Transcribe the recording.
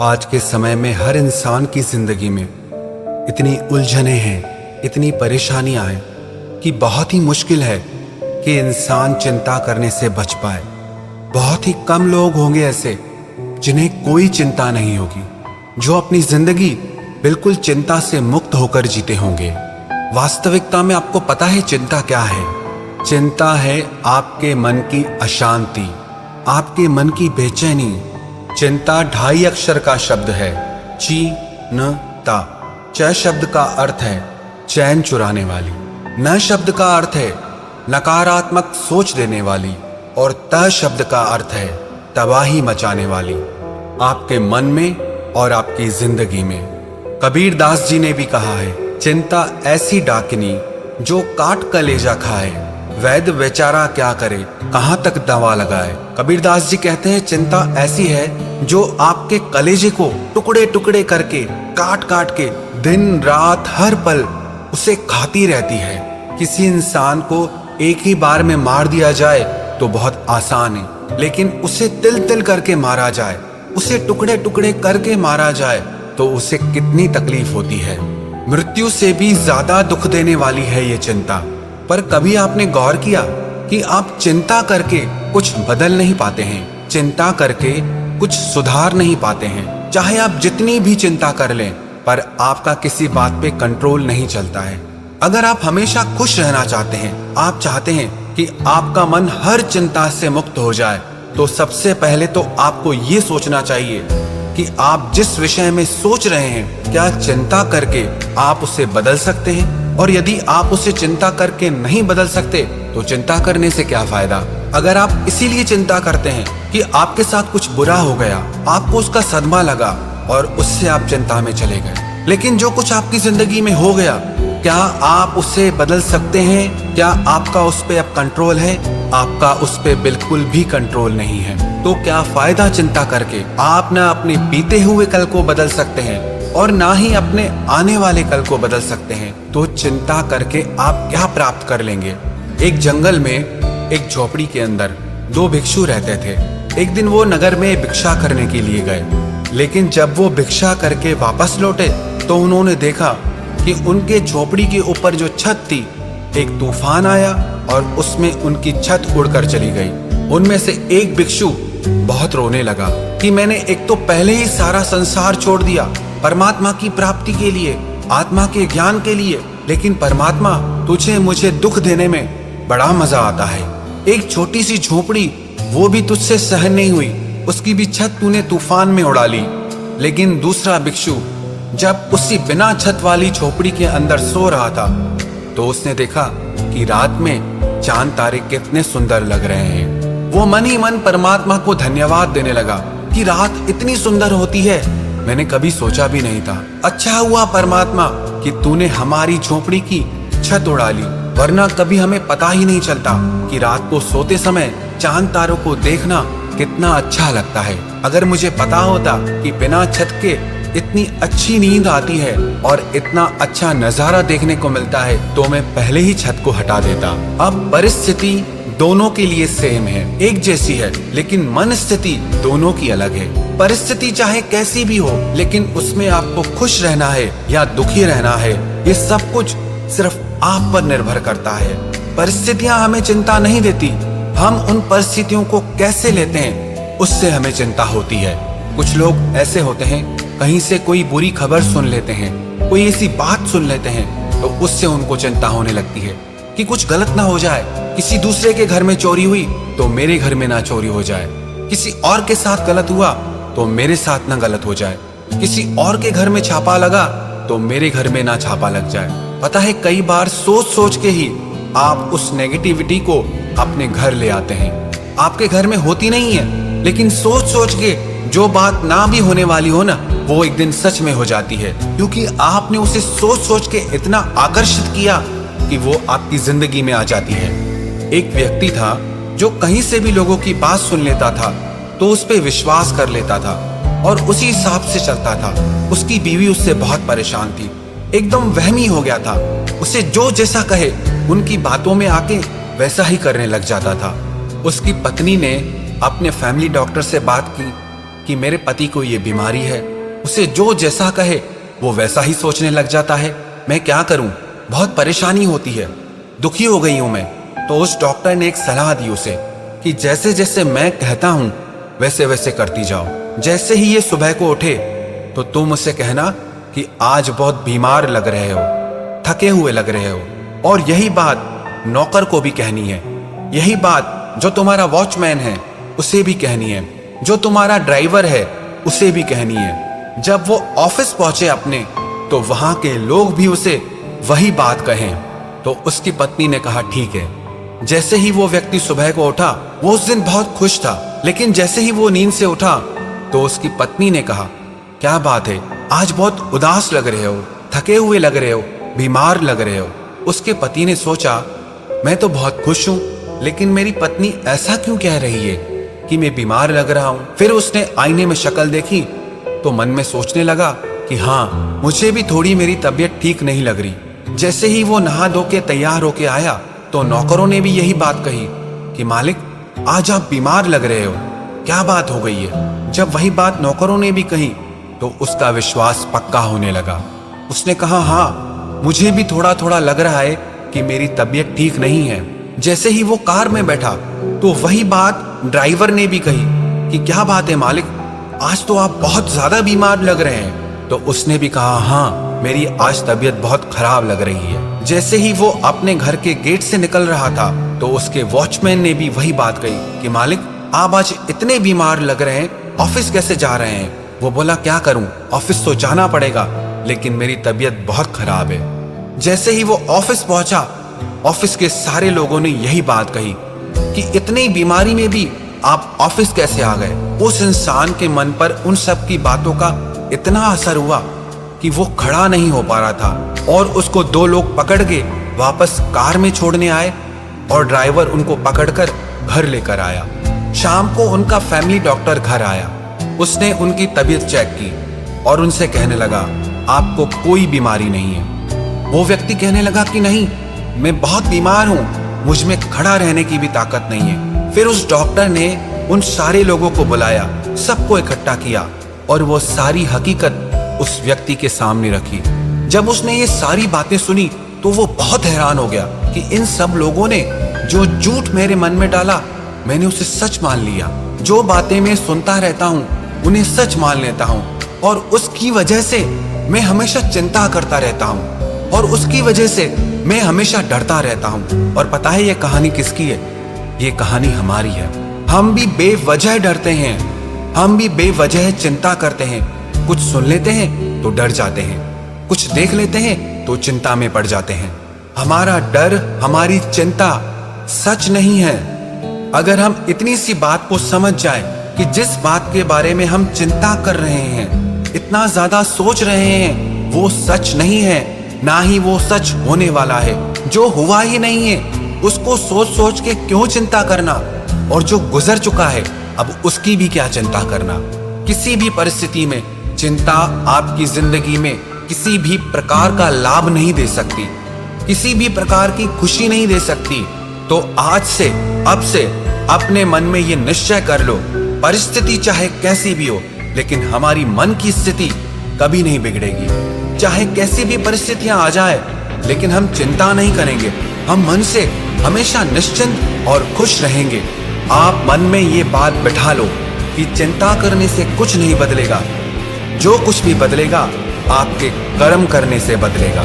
आज के समय में हर इंसान की जिंदगी में इतनी उलझनें हैं, इतनी परेशानियां हैं कि बहुत ही मुश्किल है कि इंसान चिंता करने से बच पाए। बहुत ही कम लोग होंगे ऐसे जिन्हें कोई चिंता नहीं होगी, जो अपनी जिंदगी बिल्कुल चिंता से मुक्त होकर जीते होंगे। वास्तविकता में आपको पता है चिंता क्या है? चिंता है आपके मन की अशांति, आपके मन की बेचैनी। चिंता 2.5 अक्षर का शब्द है, ची-न-ता। च शब्द का अर्थ है चैन चुराने वाली, न शब्द का अर्थ है नकारात्मक सोच देने वाली, और त शब्द का अर्थ है तबाही मचाने वाली आपके मन में और आपकी जिंदगी में। कबीर दास जी ने भी कहा है, चिंता ऐसी डाकिनी जो काट कलेजा खाए, वैद्य बेचारा क्या करे कहां तक दवा लगाए। कबीर दास जी कहते हैं चिंता ऐसी है जो आपके कलेजे को टुकड़े टुकड़े करके काट काट के दिन रात हर पल उसे खाती रहती है। किसी इंसान को एक ही बार में मार दिया जाए तो बहुत आसान है, लेकिन उसे तिल तिल करके मारा जाए, उसे टुकड़े टुकड़े करके मारा जाए तो उसे कितनी तकलीफ होती है। मृत्यु से भी ज्यादा दुख देने वाली है ये चिंता। पर कभी आपने गौर किया कि आप चिंता करके कुछ बदल नहीं पाते हैं, चिंता करके कुछ सुधार नहीं पाते हैं। चाहे आप जितनी भी चिंता कर लें, पर आपका किसी बात पे कंट्रोल नहीं चलता है। अगर आप हमेशा खुश रहना चाहते हैं, आप चाहते हैं कि आपका मन हर चिंता से मुक्त हो जाए, तो सबसे पहले तो आपको ये सोचना चाहिए कि आप जिस विषय में सोच रहे हैं, क्या चिंता करके आप उसे बदल सकते हैं? और यदि आप उसे चिंता करके नहीं बदल सकते तो चिंता करने से क्या फायदा? अगर आप इसीलिए चिंता करते हैं कि आपके साथ कुछ बुरा हो गया, आपको उसका सदमा लगा और उससे आप चिंता में चले गए, लेकिन जो कुछ आपकी जिंदगी में हो गया, क्या आप उसे बदल सकते हैं? क्या आपका उस पे अब कंट्रोल है? आपका उस पे बिल्कुल भी कंट्रोल नहीं है। तो क्या फायदा चिंता करके? आप ना अपने बीते हुए कल को बदल सकते हैं और ना ही अपने आने वाले कल को बदल सकते हैं। तो चिंता करके आप क्या प्राप्त कर लेंगे? एक जंगल में एक झोपड़ी के अंदर 2 भिक्षु रहते थे। एक दिन वो नगर में भिक्षा करने के लिए गए, लेकिन जब वो भिक्षा करके वापस लौटे तो उन्होंने देखा कि उनके झोपड़ी के ऊपर जो छत थी, एक तूफान आया और उसमें उनकी छत उड़कर चली गई। उनमें से एक भिक्षु बहुत रोने लगा कि मैंने एक तो पहले ही सारा संसार छोड़ दिया परमात्मा की प्राप्ति के लिए, आत्मा के ज्ञान के लिए, लेकिन परमात्मा तुझे मुझे दुख देने में बड़ा मजा आता है। एक छोटी सी झोपड़ी वो भी तुझसे सहन नहीं हुई, उसकी भी छत तूने तूफान में उड़ा ली। लेकिन दूसरा भिक्षु जब उसी बिना छत वाली झोपड़ी के अंदर सो रहा था तो उसने देखा कि रात में चांद तारे कितने सुंदर लग रहे हैं। वो मन ही मन परमात्मा को धन्यवाद देने लगा कि रात इतनी सुंदर होती है, मैंने कभी सोचा भी नहीं था। अच्छा हुआ परमात्मा कि तूने हमारी झोपड़ी की छत उड़ा ली, वरना कभी हमें पता ही नहीं चलता कि रात को सोते समय चांद तारों को देखना कितना अच्छा लगता है। अगर मुझे पता होता कि बिना छत के इतनी अच्छी नींद आती है और इतना अच्छा नजारा देखने को मिलता है, तो मैं पहले ही छत को हटा देता। अब परिस्थिति दोनों के लिए सेम है, एक जैसी है, लेकिन मन स्थिति दोनों की अलग है। परिस्थिति चाहे कैसी भी हो, लेकिन उसमें आपको खुश रहना है या दुखी रहना है, ये सब कुछ सिर्फ आप पर निर्भर करता है। परिस्थितियां हमें चिंता नहीं देती, हम उन परिस्थितियों को कैसे लेते हैं उससे हमें चिंता होती है। कुछ लोग ऐसे होते हैं, कहीं से कोई बुरी खबर सुन लेते हैं, कोई ऐसी बात सुन लेते हैं, तो उससे उनको चिंता होने लगती है कि कुछ गलत ना हो जाए। किसी दूसरे के घर में चोरी हुई तो मेरे घर में ना चोरी हो जाए, किसी और के साथ गलत हुआ तो मेरे साथ ना गलत हो जाए, किसी और के घर में छापा लगा तो मेरे घर में ना छापा लग जाए। पता है, कई बार सोच सोच के ही आप उस नेगेटिविटी को अपने घर ले आते हैं। आपके घर में होती नहीं है, लेकिन सोच सोच के जो बात ना भी होने वाली हो ना, वो एक दिन सच में हो जाती है, क्योंकि आपने उसे सोच सोच के इतना आकर्षित किया कि वो आपकी जिंदगी में आ जाती है। एक व्यक्ति था जो कहीं से भी लोगों की बात सुन लेता था तो उस पे विश्वास कर लेता था और उसी हिसाब से चलता था। उसकी बीवी उससे बहुत परेशान थी, एकदम वहमी हो गया था। उसे जो जैसा कहे उनकी बातों में आके वैसा ही करने लग जाता था। उसकी पत्नी ने अपने फैमिली डॉक्टर से बात की कि मेरे पति को ये बीमारी है उसे जो जैसा कहे वो वैसा ही सोचने लग जाता है। मैं क्या करूं, बहुत परेशानी होती है, दुखी हो गई हूं मैं। तो उस डॉक्टर ने एक सलाह दी उसे कि जैसे जैसे मैं कहता हूं वैसे वैसे करती जाओ। जैसे ही ये सुबह को उठे तो तुम उसे कहना कि आज बहुत बीमार लग रहे हो, थके हुए लग रहे हो। और यही बात नौकर को भी कहनी है, यही बात जो तुम्हारा वॉचमैन है उसे भी कहनी है, जो तुम्हारा ड्राइवर है उसे भी कहनी है। जब वो ऑफिस पहुंचे अपने, तो वहां के लोग भी उसे वही बात कहें। तो उसकी पत्नी ने कहा ठीक है। जैसे ही वो व्यक्ति सुबह को उठा, वो उस दिन बहुत खुश था, लेकिन जैसे ही वो नींद से उठा तो उसकी पत्नी ने कहा क्या बात है, आज बहुत उदास लग रहे हो, थके हुए लग रहे हो, बीमार लग रहे हो। उसके पति ने सोचा मैं तो बहुत खुश हूं, लेकिन मेरी पत्नी ऐसा क्यों कह रही है कि मैं बीमार लग रहा हूं। फिर उसने आईने में शक्ल देखी तो मन में सोचने लगा कि हाँ, मुझे भी थोड़ी मेरी तबीयत ठीक नहीं लग रही। जैसे ही वो नहा धो के तैयार होके आया तो नौकरों ने भी यही बात कही कि मालिक आज आप बीमार लग रहे हो, क्या बात हो गई है। जब वही बात नौकरों ने भी कही तो उसका विश्वास पक्का होने लगा। उसने कहा हाँ, मुझे भी थोड़ा थोड़ा लग रहा है कि मेरी तबीयत ठीक नहीं है। जैसे ही वो कार में बैठा तो वही बात ड्राइवर ने भी कही कि क्या बात है मालिक, आज तो आप बहुत ज्यादा बीमार लग रहे हैं। तो उसने भी कहा हाँ, मेरी आज तबीयत बहुत खराब लग रही है। जैसे ही वो अपने घर के गेट से निकल रहा था तो उसके वॉचमैन ने भी वही बात कही कि मालिक आप आज इतने बीमार लग रहे हैं, ऑफिस कैसे जा रहे हैं। वो बोला क्या करूं, ऑफिस तो जाना पड़ेगा, लेकिन मेरी तबीयत बहुत खराब है। जैसे ही वो ऑफिस पहुंचा, ऑफिस के सारे लोगों ने यही बात कही कि इतनी बीमारी में भी आप ऑफिस कैसे आ गए। उस इंसान के मन पर उन सब की बातों का इतना असर हुआ कि वो खड़ा नहीं हो पा रहा था और उसको दो लोग पकड़ के वापस कार में छोड़ने आए और ड्राइवर उनको पकड़कर घर लेकर आया। शाम को उनका फैमिली डॉक्टर घर आया। उसने उनकी तबीयत चेक की और उनसे कहने लगा आपको कोई बीमारी नहीं है। वो व्यक्ति कहने लगा कि नहीं, मैं बहुत बीमार हूं, मुझ में खड़ा रहने की भी ताकत नहीं है। फिर उस डॉक्टर ने उन सारे लोगों को बुलाया, सबको इकट्ठा किया और वो सारी हकीकत उस व्यक्ति के सामने रखी। जब उसने ये सारी बातें सुनी तो वो बहुत हैरान हो गया कि इन सब लोगों ने जो झूठ मेरे मन में डाला, मैंने उसे सच मान लिया। जो बातें मैं सुनता रहता हूँ उन्हें सच मान लेता हूँ और उसकी वजह से मैं हमेशा चिंता करता रहता हूँ और उसकी वजह से मैं हमेशा डरता रहता हूँ। और पता है ये कहानी किसकी है? ये कहानी हमारी है। हम भी बेवजह डरते हैं, हम भी बेवजह चिंता करते हैं। कुछ सुन लेते हैं तो डर जाते हैं, कुछ देख लेते हैं तो चिंता में पड़ जाते हैं। हमारा डर, हमारी चिंता सच नहीं है। अगर हम इतनी सी बात को समझ जाएं कि जिस बात के बारे में हम चिंता कर रहे हैं, इतना ज्यादा सोच रहे हैं, वो सच नहीं है, ना ही वो सच होने वाला है। जो हुआ ही नहीं है उसको सोच सोच के क्यों चिंता करना, और जो गुजर चुका है अब उसकी भी क्या चिंता करना। किसी भी परिस्थिति में चिंता आपकी जिंदगी में किसी भी प्रकार का लाभ नहीं दे सकती, किसी भी प्रकार की खुशी नहीं दे सकती। तो आज से, अब से अपने मन में ये निश्चय कर लो, परिस्थिति चाहे कैसी भी हो, लेकिन हमारी मन की स्थिति कभी नहीं बिगड़ेगी। चाहे कैसी भी परिस्थितियां आ जाए, लेकिन हम चिंता नहीं करेंगे। हम मन से हमेशा निश्चिंत और खुश रहेंगे। आप मन में ये बात बिठा लो कि चिंता करने से कुछ नहीं बदलेगा। जो कुछ भी बदलेगा आपके कर्म करने से बदलेगा।